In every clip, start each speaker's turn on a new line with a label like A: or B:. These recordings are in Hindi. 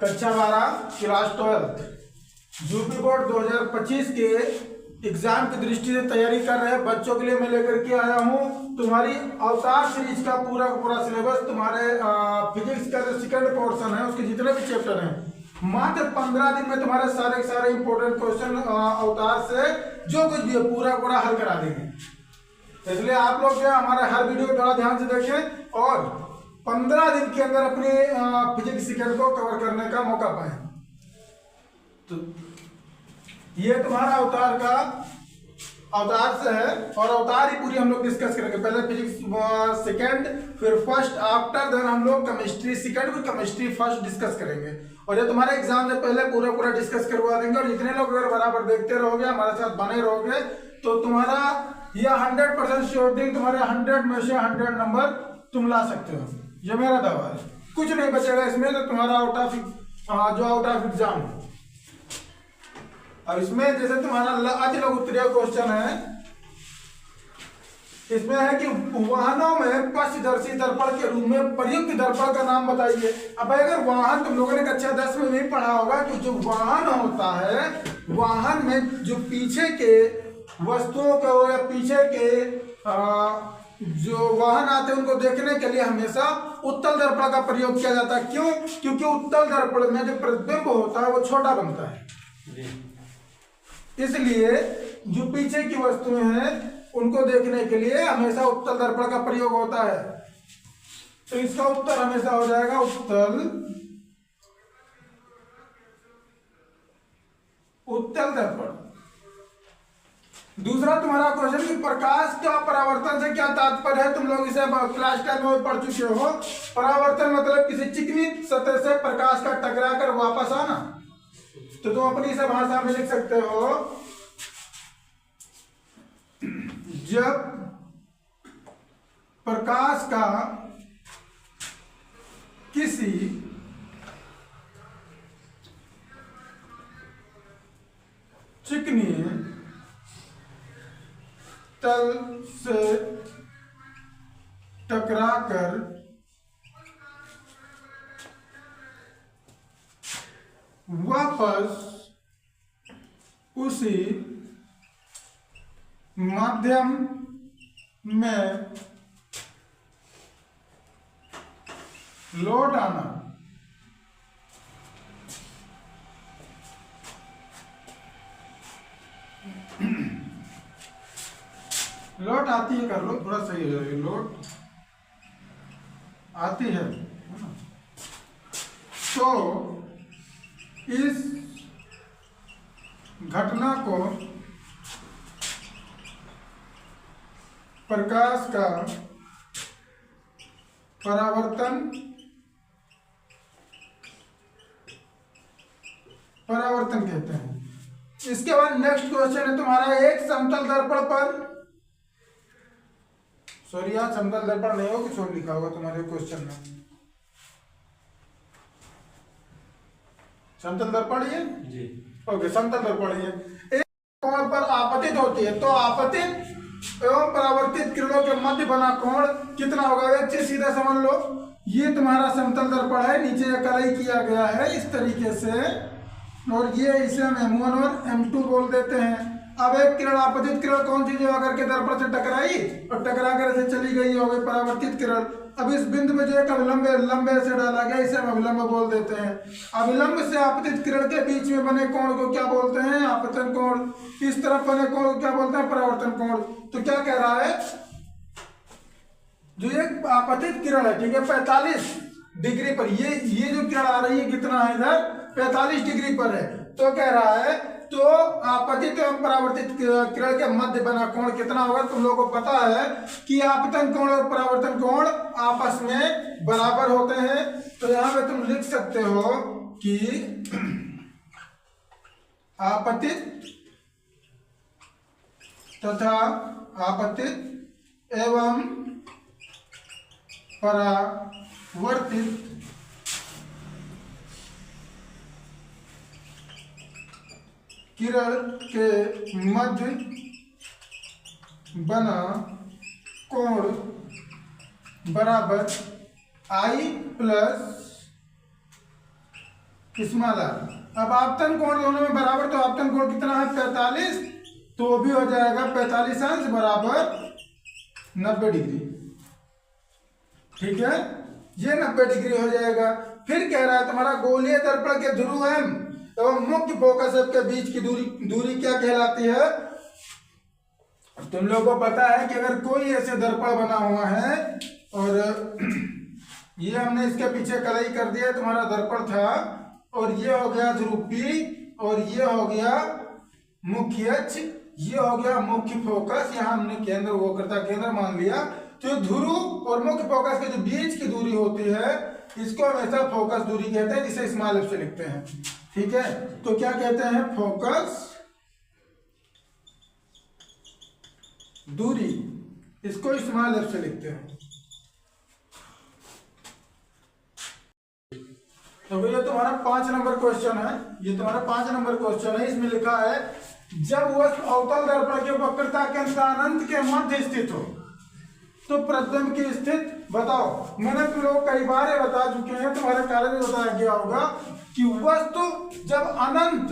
A: कक्षा 12 क्लास 12 यूपी बोर्ड 2025 के एग्जाम की दृष्टि से तैयारी कर रहे बच्चों के लिए मैं लेकर के आया हूँ तुम्हारी अवतार सीरीज का पूरा सिलेबस। तुम्हारे फिजिक्स का जो सेकंड पोर्शन है उसके जितने भी चैप्टर हैं मात्र 15 दिन में तुम्हारे सारे इंपॉर्टेंट क्वेश्चन अवतार से जो कुछ भी है पूरा हल करा देंगे। इसलिए आप लोग जो है हमारे हर वीडियो को थोड़ा ध्यान से देखें और 15 दिन के अंदर अपने फिजिक्स सेकंड को कवर करने का मौका पाए। तो ये तुम्हारा अवतार का अवतार से है और अवतार ही पूरी हम लोग डिस्कस करेंगे। पहले फिजिक्स सेकंड, फिर फर्स्ट, आफ्टर देन हम लोग केमिस्ट्री सेकंड फिर केमिस्ट्री फर्स्ट डिस्कस करेंगे। और ये तुम्हारे एग्जाम से पहले पूरा डिस्कस करवा देंगे। और जितने लोग अगर बराबर देखते रहोगे हमारे साथ बने रहोगे तो तुम्हारा यह 100% श्योर थिंग तुम्हारे 100 में से 100 नंबर तुम ला सकते हो। ये मेरा दावा है, कुछ नहीं बचेगा इसमें तो तुम्हारा आउट ऑफ एग्जाम। अब इसमें जैसे तुम्हारा अति लघु उत्तरीय क्वेश्चन है, इसमें है कि वाहनों में पक्षदर्शी दर्पण के रूप में प्रयुक्त दर्पण का नाम बताइए। अब अगर वाहन तुम लोगों ने कक्षा 10 में नहीं पढ़ा होगा कि जो वाहन होता है, वाहन में जो पीछे के वस्तुओं को या पीछे के जो वाहन आते हैं उनको देखने के लिए हमेशा उत्तल दर्पण का प्रयोग किया जाता है। क्यों? क्योंकि उत्तल दर्पण में जो प्रतिबिंब होता है वो छोटा बनता है। इसलिए जो पीछे की वस्तुएं हैं उनको देखने के लिए हमेशा उत्तल दर्पण का प्रयोग होता है। तो इसका उत्तर हमेशा हो जाएगा उत्तल दर्पण। दूसरा तुम्हारा क्वेश्चन कि प्रकाश का परावर्तन से क्या तात्पर्य है। तुम लोग इसे क्लास 10 में पढ़ चुके हो। परावर्तन मतलब किसी चिकनी सतह से प्रकाश का टकरा कर वापस आना। तो तुम अपनी इसे भाषा में लिख सकते हो, जब प्रकाश का किसी चिकनी तल से टकराकर वापस उसी माध्यम में लौट आना लौट आती है, कर लो थोड़ा सही हो जाएगा। लौट आती है तो इस घटना को प्रकाश का परावर्तन कहते हैं। इसके बाद नेक्स्ट क्वेश्चन है तुम्हारा एक समतल दर्पण पर, सॉरी यहाँ समतल दर्पण नहीं हो, कुछ और लिखा होगा तुम्हारे क्वेश्चन में। समतल दर्पण ये जी, ओके समतल दर्पण ये एक कोण पर आपतित होती है तो आपतित एवं परावर्तित किरणों के मध्य बना कोण कितना होगा। एक चीज सीधा समझ लो, ये तुम्हारा समतल दर्पण है, नीचे कलाई किया गया है इस तरीके से और ये इसे हम M1 और M2 बोल देते हैं। अब एक किरण आपतित किरण कौन सी जो आकर के दर्पण से टकराई और टकरा कर ऐसे चली गई हो गई परावर्तित किरण। अब इस बिंदु में जो एक अविलंब लंबे से डाला गया इसे हम अविलंब बोल देते हैं। अविलंब से आपतित किरण के बीच में बने कोण को क्या बोलते हैं? आपतन कोण। इस तरफ बने कोण को क्या बोलते हैं? परावर्तन कोण। तो क्या कह रहा है, जो एक आपतित किरण है, ठीक है, 45 डिग्री पर ये जो किरण आ रही है कितना है इधर 45 डिग्री पर है। तो कह रहा है तो आपतित एवं परावर्तित किरण के मध्य बना कोण कितना होगा। तुम लोगों को पता है कि आपतन कोण और परावर्तन कोण आपस में बराबर होते हैं। तो यहां पे तुम लिख सकते हो कि आपतित तथा आपतित एवं परावर्तित किरण के मध्य बना कोण बराबर I प्लस स्मॉल आर। अब आपतन कोण दोनों में बराबर, तो आपतन कोण कितना है 45, तो वो भी हो जाएगा 45 अंश बराबर 90 डिग्री। ठीक है, ये 90 डिग्री हो जाएगा। फिर कह रहा है तुम्हारा गोलीय दर्पण के ध्रुव एवं मुख्य फोकस के बीच की दूरी क्या कहलाती है। तुम लोगों को पता है कि अगर कोई ऐसे दर्पण बना हुआ है और ये हमने इसके पीछे कलई कर दिया, तुम्हारा दर्पण था, और ये हो गया ध्रुव P और ये हो गया मुख्य अक्ष, ये हो गया मुख्य फोकस, यहाँ हमने केंद्र वक्रता केंद्र मान लिया। तो ध्रुव और मुख्य फोकस के जो बीच की दूरी होती है इसको हमेशा फोकस दूरी कहते हैं, जिसे स्मॉल एफ से लिखते हैं। ठीक है, तो क्या कहते हैं, फोकस दूरी, इसको स्मॉल एफ से लिखते हैं। तो ये तुम्हारा 5 नंबर क्वेश्चन है, ये तुम्हारा 5 नंबर क्वेश्चन है। इसमें लिखा है जब वस्तु अवतल दर्पण के वक्रता के अनंत के मध्य स्थित हो तो प्रतिबिंब की स्थिति बताओ। मैंने तुम लोग कई बार ये बता चुके हैं, तुम्हारे कारण में बताया गया होगा कि वस्तु जब अनंत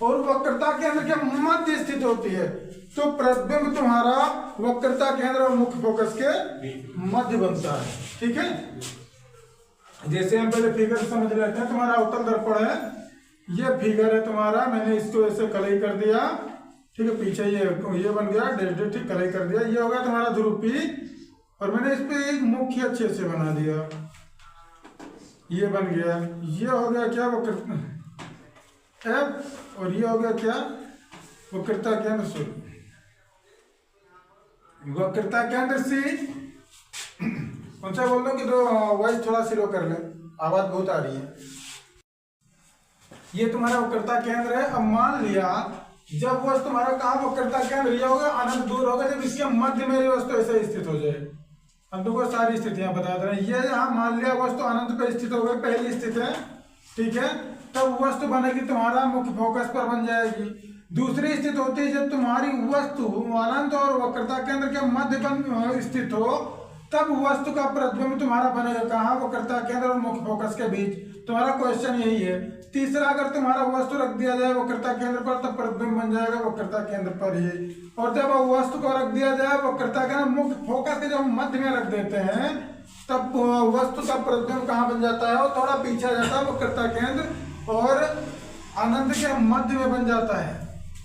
A: और वक्रता केंद्र के मध्य स्थित होती है तो प्रतिबिंब तुम्हारा वक्रता केंद्र और मुख्य फोकस के मध्य बनता है। ठीक है, जैसे हम पहले फिगर समझ लेते हैं। तुम्हारा अवतल दर्पण है, ये फिगर है तुम्हारा, मैंने इसको ऐसे कलई कर दिया। ठीक है, पीछे ये बन गया डेश, ठीक कलई कर दिया। ये हो गया तुम्हारा ध्रुव P और मैंने इस पे एक मुख्य अच्छे से बना दिया, ये बन गया। ये हो गया क्या वक्रता F और ये हो गया क्या वक्रता केंद्र C, वक्रता केंद्र C। उनसे बोल दो कि तो वॉइस थोड़ा स्लो कर ले, आवाज बहुत आ रही है। ये तुम्हारा वक्रता केंद्र है। अब मान लिया जब वस्तु तुम्हारा कहाँ वक्रता केंद्र ये होगा अनंत दूर होगा, जब इसके मध्य में वस्तु ऐसे स्थित हो जाए। हम तुमको सारी स्थितियां बता दे रहे हैं। ये यहाँ मान लिया वस्तु अनंत पर स्थित हो गई, पहली स्थिति है। ठीक है, तब वस्तु बनेगी तुम्हारा मुख्य फोकस पर बन जाएगी। दूसरी स्थिति होती है जब तुम्हारी वस्तु अनंत और वक्रता केंद्र के मध्य स्थित हो, तब वस्तु का प्रतिबिंब तुम्हारा बनेगा कहाँ, वक्रता केंद्र और मुख्य फोकस के बीच। तुम्हारा क्वेश्चन यही है। तीसरा, अगर तुम्हारा वस्तु रख दिया जाए वक्रता केंद्र पर तब प्रतिबिंब बन जाएगा वक्रता केंद्र पर ही। और जब वस्तु को रख दिया जाए वक्रता केंद्र मुख्य फोकस के जब मध्य में रख देते हैं तब वस्तु का प्रतिबिंब कहाँ बन जाता है, और थोड़ा पीछे जाता है वक्रता केंद्र और अनंत के मध्य में बन जाता है।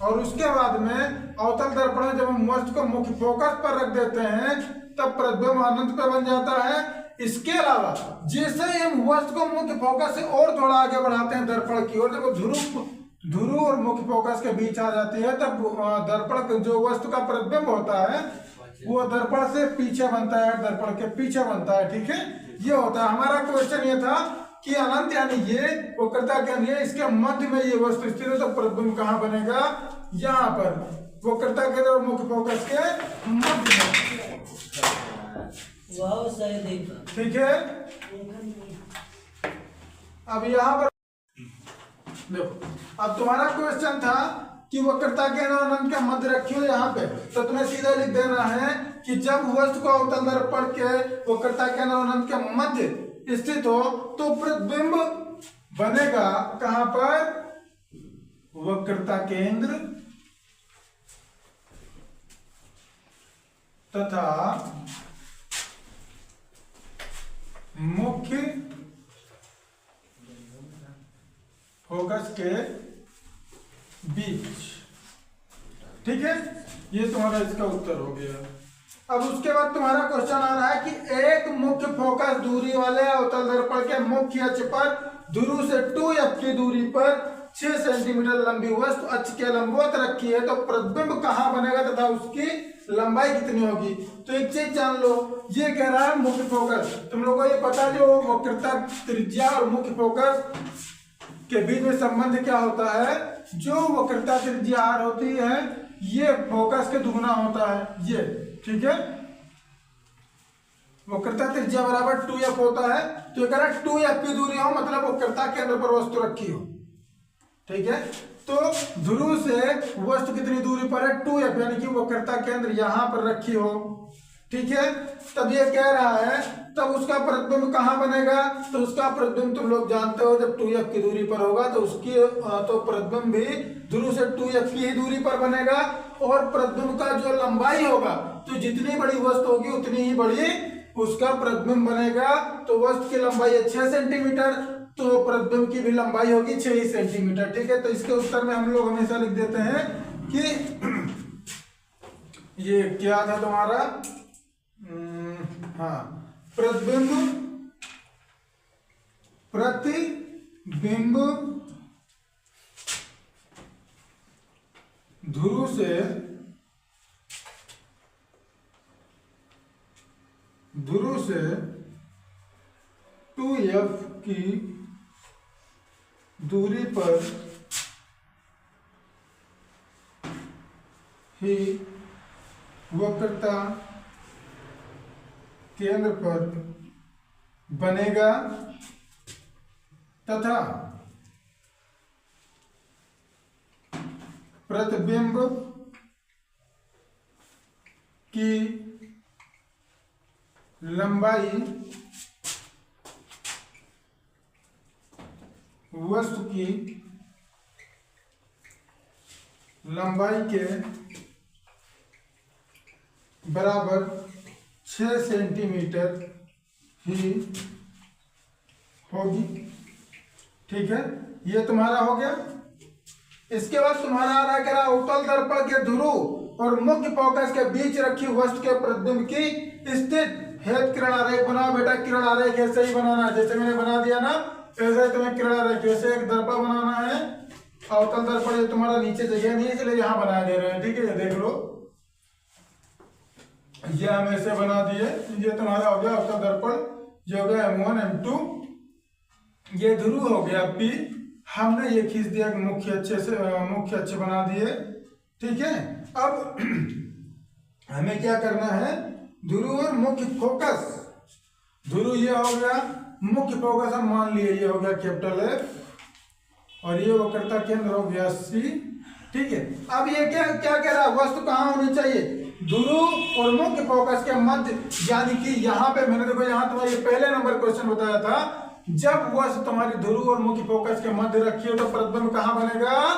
A: और उसके बाद में अवतल दर्पण में जब हम वस्तु को मुख्य फोकस पर रख देते हैं तब प्रतिबिंब अनंत पे बन जाता है। इसके अलावा जैसे ही हम वस्तु को मुख्य फोकस से और थोड़ा आगे बढ़ाते हैं दर्पण की ओर, जब ध्रुव और मुख्य फोकस के बीच आ जाती है तब दर्पण जो वस्तु का प्रतिबिंब होता है वो दर्पण से पीछे बनता है, दर्पण के पीछे बनता है। ठीक है, ये होता है। हमारा क्वेश्चन ये था कि अनंत यानी ये वक्रता केंद्र, इसके मध्य में ये वस्तु स्थित है तो प्रतिबिंब कहाँ बनेगा, यहाँ पर वक्रता केंद्र और मुख्य फोकस के मध्य में। ठीक है, अब यहाँ पर देखो, अब तुम्हारा क्वेश्चन था कि वक्रता केंद्र और अनंत के मध्य रखी हो यहाँ पे, तो तुम्हें सीधा लिख देना है कि जब वस्तु को अवतल दर्पण के वक्रता केंद्र और अनंत के मध्य स्थित हो तो प्रतिबिंब बनेगा कहाँ पर, वक्रता केंद्र तथा मुख्य फोकस के बीच। ठीक है, ये तुम्हारा इसका उत्तर हो गया। अब उसके बाद तुम्हारा क्वेश्चन आ रहा है कि एक मुख्य फोकस दूरी वाले अवतल दर्पण के मुख्य अक्ष पर ध्रुव से 2f की दूरी पर 6 सेंटीमीटर लंबी वस्तु अक्ष के लंबवत रखी है तो प्रतिबिंब कहाँ बनेगा तथा उसकी लंबाई कितनी होगी। तो एक चीज जान लो, ये कह रहा है मुख्य फोकस। तुम लोगों को ये पता जो वक्रता त्रिज्या और मुख्य फोकस के बीच में संबंध क्या होता है, जो वक्रता त्रिज्या r होती है ये फोकस के दुगना होता है ये। ठीक है, वक्रता त्रिज्या बराबर 2f होता है, तो कह रहा है 2f की दूरी हो मतलब वक्रता केंद्र पर वस्तु रखी हो। ठीक है, तो ध्रुव से वस्तु कितनी दूरी पर है 2f, यानी कि वक्रता केंद्र यहां पर रखी हो। ठीक है। तब ये कह रहा है तब उसका प्रतिबिंब कहाँ बनेगा, तो उसका प्रतिबिंब तुम लोग जानते हो जब 2f की दूरी पर होगा तो उसकी तो प्रतिबिंब भी ध्रुव से 2f की ही दूरी पर बनेगा, और प्रतिबिंब का जो लंबाई होगा तो जितनी बड़ी वस्तु होगी उतनी ही बड़ी उसका प्रतिबिंब बनेगा। तो वस्तु की लंबाई है 6 सेंटीमीटर, तो प्रतिबिंब की भी लंबाई होगी 6 सेंटीमीटर। ठीक है, तो इसके उत्तर में हम लोग हमेशा लिख देते हैं कि ये क्या था तुम्हारा, हाँ, प्रतिबिंब ध्रुव से 2f की दूरी पर ही वक्रता केंद्र पर बनेगा तथा प्रतिबिंब की लंबाई वस्तु की लंबाई के बराबर 6 सेंटीमीटर ही होगी। ठीक है, ये तुम्हारा हो गया। इसके बाद तुम्हारा आ रहा है क्या, उत्तल दर्पण के ध्रुव और मुख्य फोकस के बीच रखी वस्तु के प्रतिबिंब की स्थित हेतु किरण आरेख बनाओ। बेटा किरण आरेख ऐसे ही बनाना है जैसे मैंने बना दिया ना, ऐसे तुम्हें किरण आरेख ऐसे एक दर्पण बनाना है। अवतल दर्पण ये तुम्हारा नीचे जगह नहीं है इसलिए यहाँ बना दे रहे हैं। ठीक है, ये देख लो, ये हम ऐसे बना दिए। ये तुम्हारा हो गया अवतल दर्पण, ये हो गया M1 M2, ये ध्रुव हो गया P, हमने ये खींच दिया मुख्य अच्छे बना दिए। ठीक है, अब हमें क्या करना है, ध्रुव और मुख्य फोकस, ध्रुव ये हो गया, मुख्य फोकस हम मान लिए ये हो गया कैपिटल F, और ये वक्रता केंद्र हो गया C। ठीक है, अब ये क्या क्या कह रहा है, वस्तु कहाँ होनी चाहिए, ध्रुव और मुख्य फोकस के मध्य, यानी कि यहाँ पे मैंने देखो यहाँ तुम्हारा ये पहले नंबर क्वेश्चन बताया था, जब वस्तु तुम्हारी ध्रुव और मुख्य फोकस के मध्य रखी हो तो प्रतिबिंब कहाँ बनेगा,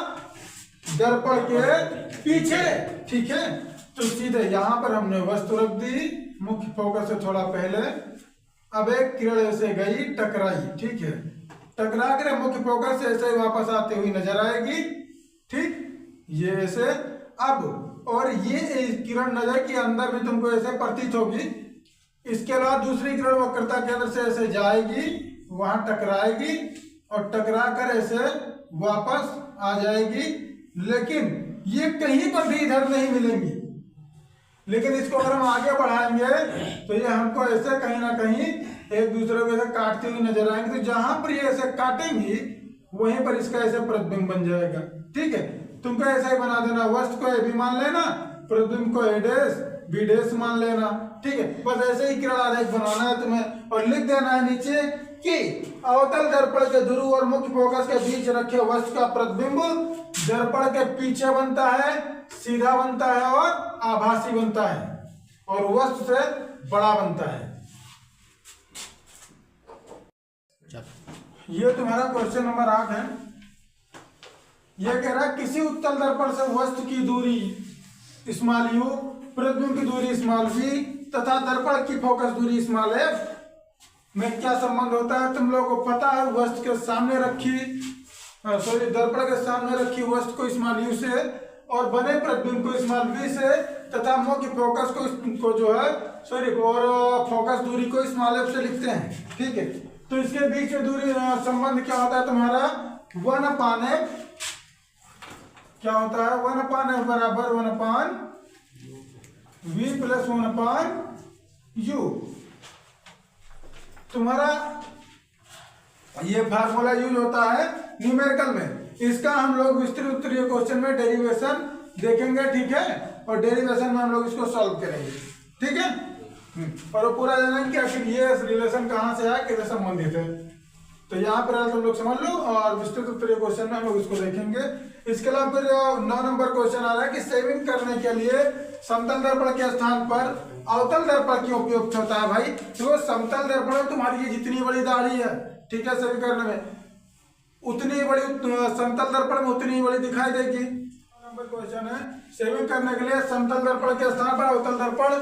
A: दर्पण के पीछे। ठीक है, तो सीधे यहाँ पर हमने वस्तु रख दी मुख्य फोकस से थोड़ा पहले। अब एक किरण ऐसे गई टकराई, ठीक है, टकरा कर मुख्य फोकस से ऐसे वापस आते हुए नजर आएगी। ठीक, ये ऐसे। अब और ये किरण नजर के अंदर भी तुमको ऐसे प्रतीत होगी। इसके अलावा दूसरी किरण वक्रता केंद्र से ऐसे जाएगी, वहां टकराएगी और टकरा कर ऐसे वापस आ जाएगी, लेकिन ये कहीं पर भी इधर नहीं मिलेंगी। लेकिन इसको अगर हम आगे बढ़ाएंगे तो ये हमको ऐसे कहीं ना कहीं एक दूसरे को ऐसे काटती हुई नजर आएंगे। तो जहां पर ये ऐसे काटेंगी वहीं पर इसका ऐसे प्रतिबिंब बन जाएगा। ठीक है, तुमको ऐसा ही बना देना, वस्तु को ए बी मान लेना, प्रतिबिंब को ए डैश बी डैश मान लेना। ठीक है, बस ऐसे ही किरण आरेख बनाना है तुम्हें और लिख देना है नीचे कि अवतल दर्पण के ध्रुव और मुख्य फोकस के बीच रखे वस्तु का प्रतिबिंब दर्पण के पीछे बनता है, सीधा बनता है और आभासी बनता है और वस्तु से बड़ा बनता है। ये तुम्हारा क्वेश्चन नंबर 8 है। यह कह रहा है किसी उत्तल दर्पण से वस्तु की दूरी स्मॉल यू, प्रतिबिंब की दूरी स्मॉल वी तथा दर्पण की फोकस दूरी स्मॉल एफ में क्या संबंध होता है, तुम लोगों को पता है। वस्तु के सामने रखी दर्पण के सामने रखी वस्तु को स्मॉल यू से और बने प्रतिबिंब को स्मॉल वी से तथा मुख्य फोकस को जो है और फोकस दूरी को स्मॉल एफ से लिखते हैं। ठीक है, तो इसके बीच में दूरी संबंध क्या होता है तुम्हारा 1/f, क्या होता है 1/f बराबर 1/v प्लस 1/u। तुम्हारा ये फार्मूला यूज होता है न्यूमेरिकल में, इसका हम लोग विस्तृत उत्तरीय क्वेश्चन में डेरिवेशन देखेंगे। ठीक है, और डेरिवेशन में हम लोग इसको सॉल्व करेंगे। ठीक है, और वो पूरा जानेंगे कि आखिर ये रिलेशन कहाँ से है, कैसे संबंधित है। तो यहाँ पर तुम लोग समझ लो और विस्तृत उत्तरीय क्वेश्चन में हम लोग इसको देखेंगे। इसके अलावा फिर 9 नंबर क्वेश्चन आ रहा है कि सेविंग करने के लिए समतल दर्पण के स्थान पर अवतल दर्पण क्यों उपयुक्त होता है भाई? तो समतल दर्पण में तुम्हारी ये जितनी बड़ी दाढ़ी है, ठीक है, सभी करने में उतनी बड़ी, समतल दर्पण में उतनी बड़ी दिखाई देगी। नंबर क्वेश्चन है, शेविंग करने के लिए समतल दर्पण के स्थान पर अवतल दर्पण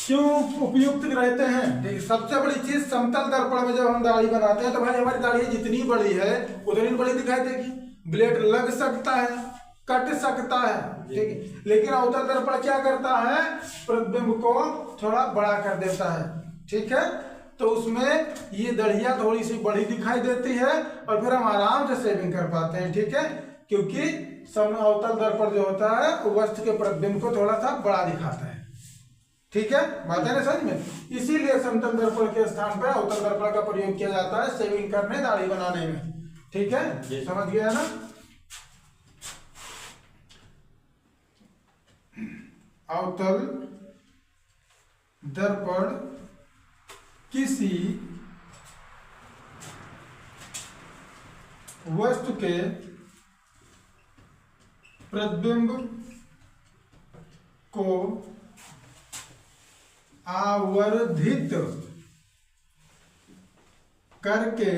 A: क्यों उपयुक्त रहते हैं? देखिए, सबसे बड़ी चीज समतल दर्पण में जब हम दाढ़ी बनाते हैं तो भाई हमारी दाढ़ी जितनी बड़ी है उतनी बड़ी दिखाई देगी। ब्लेड लग सकता है, कट सकता है, ठीक है, लेकिन अवतल दर्पण क्या करता है? प्रतिबिंब को थोड़ा बड़ा कर देता है, ठीक है, तो उसमें ये दढ़िया थोड़ी सी बड़ी दिखाई देती है और फिर हम आराम से शेविंग कर पाते हैं, ठीक है, क्योंकि अवतल दर्पण जो होता है वो वस्तु के प्रतिबिंब को थोड़ा सा बड़ा दिखाता है, ठीक है, बात है ना समझ में? इसीलिए समतल दर्पण के स्थान पर अवतल दर्पण का प्रयोग किया जाता है शेविंग करने, दाढ़ी बनाने में, ठीक है, समझ गया ना? अवतल दर्पण किसी वस्तु के प्रतिबिंब को आवर्धित करके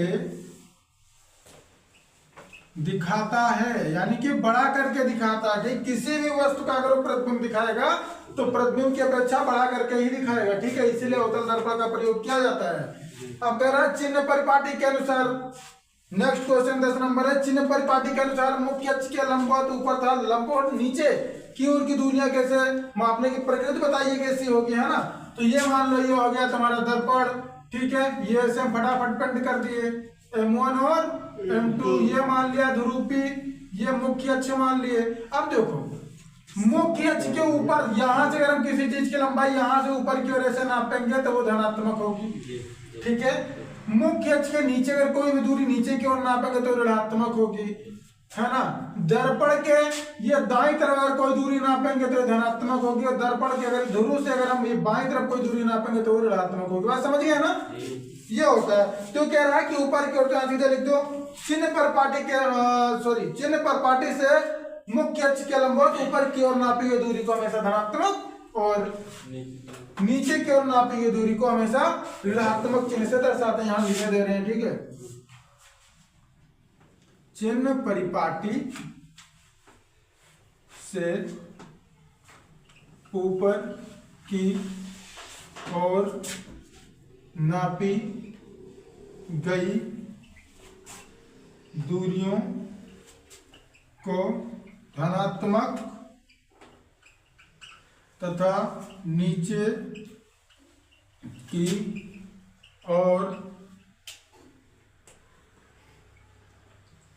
A: दिखाता है, यानी कि बड़ा करके दिखाता है, ठीक, किसी भी वस्तु का अगर वो प्रतिबिंब दिखाएगा तो प्रतिबिंब की अपेक्षा बड़ा करके ही दिखाएगा, ठीक है, इसीलिए अवतल दर्पण का प्रयोग किया जाता है। अब कह रहा है चिन्ह परिपाटी के अनुसार, नेक्स्ट क्वेश्चन 10 नंबर है, चिन्ह परिपाटी के अनुसार मुख्य अक्ष के लंबवत ऊपर तथा लंबवत नीचे की ओर की दूरियां कैसे मापने की प्रकृति बताइए कैसी होगी, है ना? तो ये मान लो ये हो गया तुम्हारा दर्पण, ठीक है, ये ऐसे हम फटाफट पेंट कर दिए, M1 और M2 ये मान लिया ध्रुवी, ये मुख्य अक्ष मान लिए। अब देखो मुख्य अक्ष के ऊपर यहां से अगर हम किसी चीज की लंबाई यहां से ऊपर की ओर ऐसे नापेंगे तो वो धनात्मक होगी, ठीक है, मुख्य अक्ष के नीचे अगर कोई भी दूरी नीचे की ओर नापेंगे तो ऋणात्मक होगी, है ना? दर्पण के ये दाईं तरफ अगर कोई दूरी नापेंगे तो धनात्मक होगी और दर्पण के अगर ध्रुव से अगर हम ये बाईं तरफ कोई दूरी नापेंगे तो ऋणात्मक होगी। बात समझ गए ना? ये होता है। तो कह रहा है कि ऊपर की ओर सीधे लिख दो, चिन्ह पर पाटी से मुख्य अक्ष के लंबवत ऊपर की ओर नापी गई दूरी को हमेशा धनात्मक और नीचे की ओर नापी गई दूरी को हमेशा ऋणात्मक चिन्ह से दर्शाते हैं। यहां लिखे दे रहे हैं, ठीक है, चिन्ह परिपाटी से ऊपर की ओर नापी गई दूरियों को धनात्मक तथा नीचे की ओर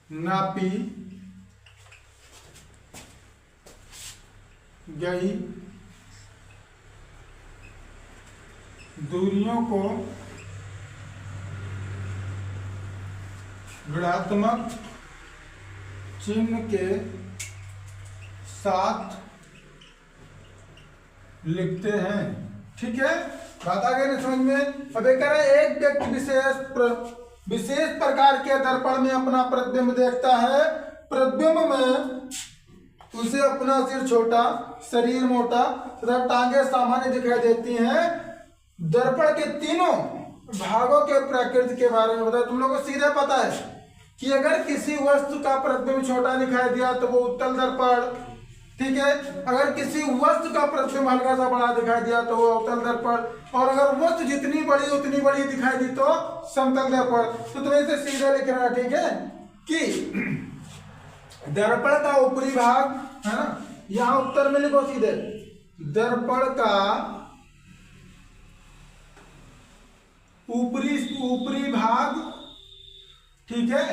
A: नापी गई दूरियों को ऋणात्मक चिन्ह के साथ लिखते हैं, ठीक है, बात आ गई ना समझ में? अब एक व्यक्ति विशेष प्रकार के दर्पण में अपना प्रतिबिंब देखता है। प्रतिबिंब में उसे अपना सिर छोटा, शरीर मोटा तथा टांगे सामान्य दिखाई देती हैं। दर्पण के तीनों भागों के प्रकृति के बारे में बताओ। तुम लोगों को सीधा पता है कि अगर किसी वस्तु का प्रतिबिंब छोटा दिखाई दिया तो वो उत्तल दर्पण, ठीक है, अगर किसी वस्तु का प्रतिबिंब हल्का सा बड़ा दिखाई दिया तो वो अवतल दर्पण, और अगर वस्तु जितनी बड़ी उतनी बड़ी दिखाई दी तो समतल दर्पण। तो तुम्हें इसे सीधा लिखना, ठीक है, कि दर्पण का ऊपरी भाग, है ना, यहां उत्तर में लिखो सीधे, दर्पण का ऊपरी भाग, ठीक है,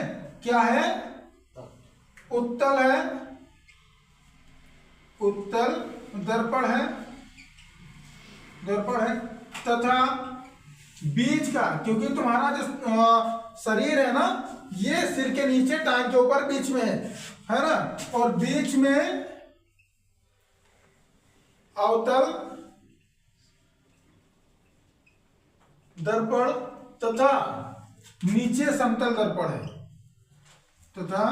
A: क्या है? उत्तल है, उत्तल दर्पण है, तथा बीच का, क्योंकि तुम्हारा जो शरीर है ना ये सिर के नीचे टांग के ऊपर बीच में है ना, और बीच में अवतल दर्पण तथा नीचे समतल दर्पण है, तथा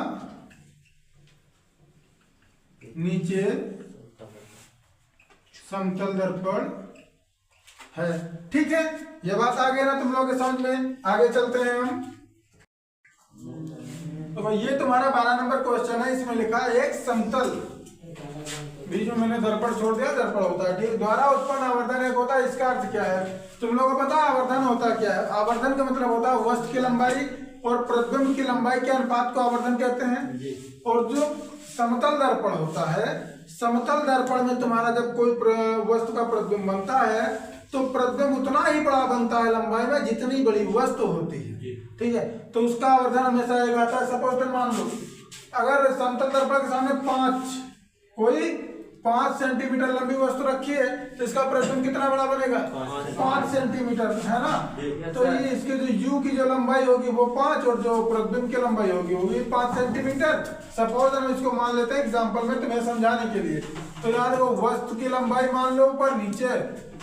A: नीचे समतल दर्पण है। ठीक है, ये बात आ गई ना तुम लोगों के समझ में। आगे चलते हैं हम। तो भाई ये तुम्हारा 12 नंबर क्वेश्चन है। इसमें लिखा है एक समतल, बीच में मैंने दर्पण छोड़ दिया, दर्पण होता है ठीक, द्वारा उत्पन्न आवर्धन एक होता है। इसका अर्थ क्या है तुम लोगों को पता है? आवर्धन होता क्या है? आवर्धन का मतलब होता है वस्तु की लंबाई और प्रतिबिंब की लंबाई के अनुपात को आवर्धन कहते हैं। और जो समतल दर्पण होता है, समतल दर्पण में तुम्हारा जब कोई वस्तु का प्रतिबिंब बनता है तो प्रतिबिंब उतना ही बड़ा बनता है लंबाई में जितनी बड़ी वस्तु होती है। ठीक है, तो उसका आवर्धन हमेशा एक आता है। सपोज मान लो अगर समतल दर्पण के सामने कोई 5 सेंटीमीटर लंबी वस्तु रखी है तो इसका प्रतिबिंब कितना बड़ा बनेगा? 5 सेंटीमीटर, है ना। तो ये इसके जो u की जो लंबाई होगी वो 5 और जो प्रतिबिंब की लंबाई होगी 5 सेंटीमीटर। सपोज हम इसको मान लेते हैं एग्जांपल में तुम्हें समझाने के लिए। तो यार वो वस्तु की लंबाई मान लो ऊपर नीचे,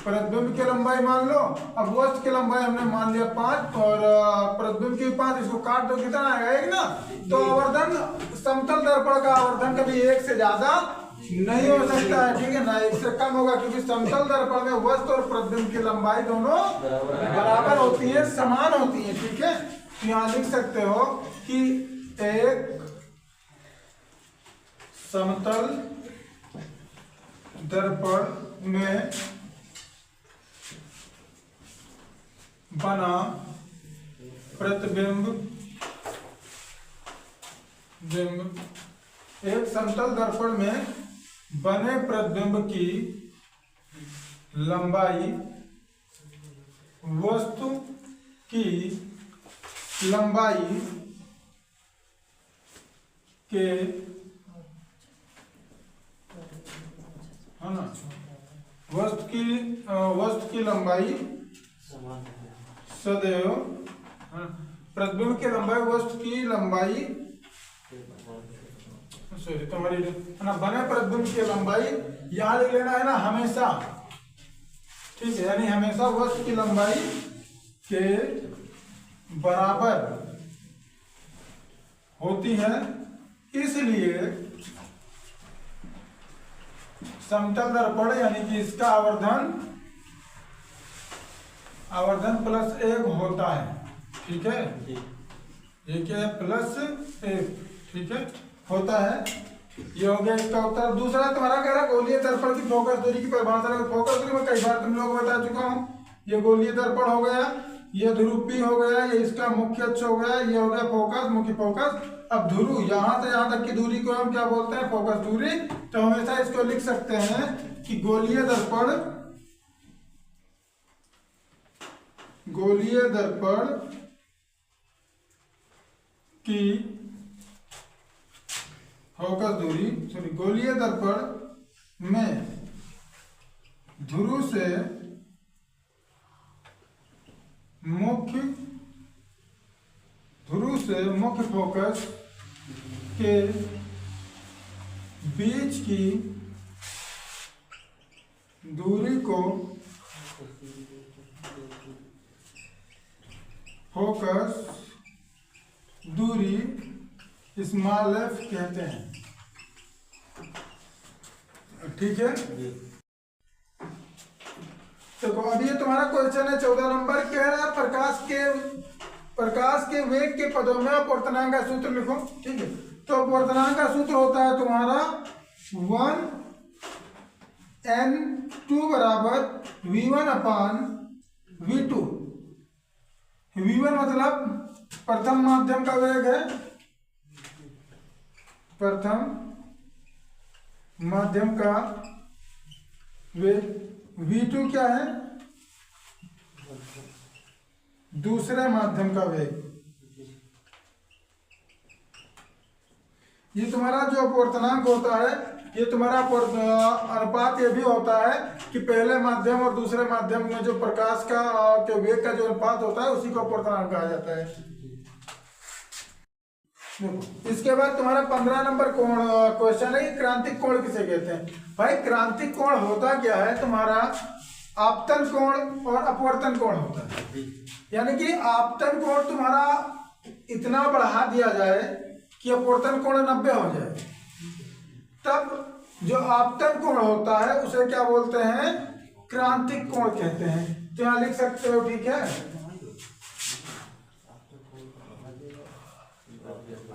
A: प्रतिबिंब की लंबाई मान लो। अब वस्तु की लंबाई हमने मान लिया 5 और प्रतिबिंब की 5, इसको काट दो कितना आएगा? 1 ना। तो आवर्धन समतल दर्पण का आवर्धन कभी 1 से ज्यादा नहीं हो सकता है। ठीक है ना, 1 से कम होगा क्योंकि समतल दर्पण में वस्तु और प्रतिबिंब की लंबाई दोनों बराबर होती है, समान होती है। ठीक है, तो यहाँ लिख सकते हो कि एक समतल दर्पण में बना प्रतिबिंब एक समतल दर्पण में बने प्रतिबिंब की लंबाई वस्तु की लंबाई के, है ना, वस्तु की लंबाई सदैव, प्रतिबिंब की लंबाई वस्तु की लंबाई तुम्हारी है ना, बने प्रतिबिंब की लंबाई यहाँ लिख लेना है ना हमेशा। ठीक है, यानी हमेशा वस्तु की लंबाई के बराबर होती है। इसलिए समतल दर्पण यानी कि इसका आवर्धन +1 होता है। ठीक है, ये क्या है? +1। ठीक है, होता है। ये हो गया इसका उत्तर। दूसरा तुम्हारा कह रहा है गोलीय दर्पण की फोकस दूरी की परिभाषा। फोकस दूरी में कई बार तुम लोगों को बता चुका हूँ। ये गोलीय दर्पण हो गया, ये ध्रुवी हो गया, ये इसका मुख्य अक्ष हो गया, ये हो गया फोकस, मुख्य फोकस। अब ध्रुव यहाँ से यहाँ तक की दूरी को हम क्या बोलते हैं? फोकस दूरी। तो हमेशा इसको लिख सकते हैं कि गोलीय दर्पण की फोकस दूरी, गोलीय दर्पण में ध्रुव से मुख्य फोकस के बीच की दूरी को फोकस दूरी f कहते हैं। ठीक है, देखो अब ये तुम्हारा क्वेश्चन है 14 नंबर। कह रहा है प्रकाश के वेग के पदों में अपवर्तनांक का सूत्र लिखो। ठीक है, तो अपवर्तनांक का सूत्र होता है तुम्हारा 1n2 = v1/v2। v1 मतलब प्रथम माध्यम का वेग है, प्रथम माध्यम का वेग। v2 क्या है? दूसरे माध्यम का वेग। ये तुम्हारा जो अपवर्तनांक होता है, ये तुम्हारा अनुपात ये भी होता है कि पहले माध्यम और दूसरे माध्यम में जो प्रकाश का के वेग का जो अनुपात होता है उसी को अपवर्तनांक कहा जाता है। इसके बाद तुम्हारा 15 नंबर कोण क्वेश्चन है, क्रांतिक कोण किसे कहते हैं? भाई क्रांतिक कोण होता क्या है? तुम्हारा आपतन कोण और अपवर्तन कोण होता है। यानी कि आपतन कोण तुम्हारा इतना बढ़ा दिया जाए कि अपवर्तन कोण 90 हो जाए, तब जो आपतन कोण होता है उसे क्या बोलते हैं? क्रांतिक कोण कहते हैं। तो यहाँ लिख सकते हो, ठीक है।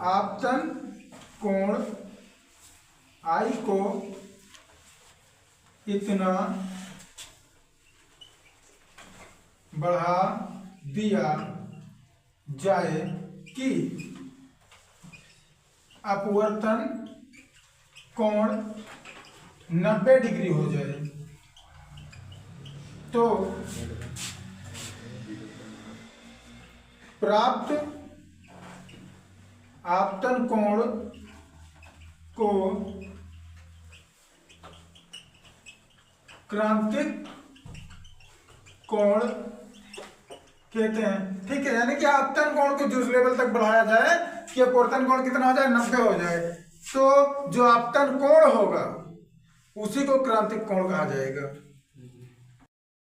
A: आपतन कोण आई को इतना बढ़ा दिया जाए कि अपवर्तन कोण 90 डिग्री हो जाए, तो प्राप्त आपतन कोण को क्रांतिक कोण कहते हैं, ठीक है। यानी कि आपतन कोण को जिस लेवल तक बढ़ाया जाए कि अपवर्तन कोण कितना हो जाए, 90 हो जाए, तो जो आपतन कोण होगा उसी को क्रांतिक कोण कहा जाएगा।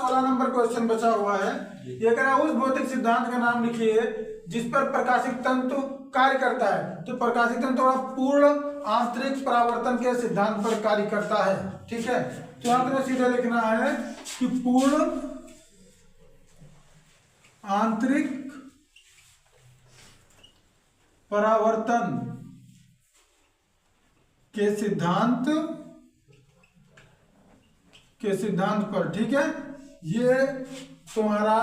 A: 16 नंबर क्वेश्चन बचा हुआ है। ये कह रहा है उस भौतिक सिद्धांत का नाम लिखिए जिस पर प्रकाशिक तंतु कार्य करता है। तो प्रकाशिक तंतु पूर्ण आंतरिक परावर्तन के सिद्धांत पर कार्य करता है, ठीक है। तो यहाँ तुम्हें सीधे लिखना है कि पूर्ण आंतरिक परावर्तन के सिद्धांत पर, ठीक है। ये तुम्हारा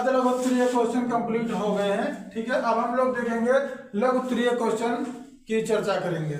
A: लघु उत्तरीय क्वेश्चन कंप्लीट हो गए हैं, ठीक है। अब हम लोग देखेंगे लघु उत्तरीय क्वेश्चन की चर्चा करेंगे।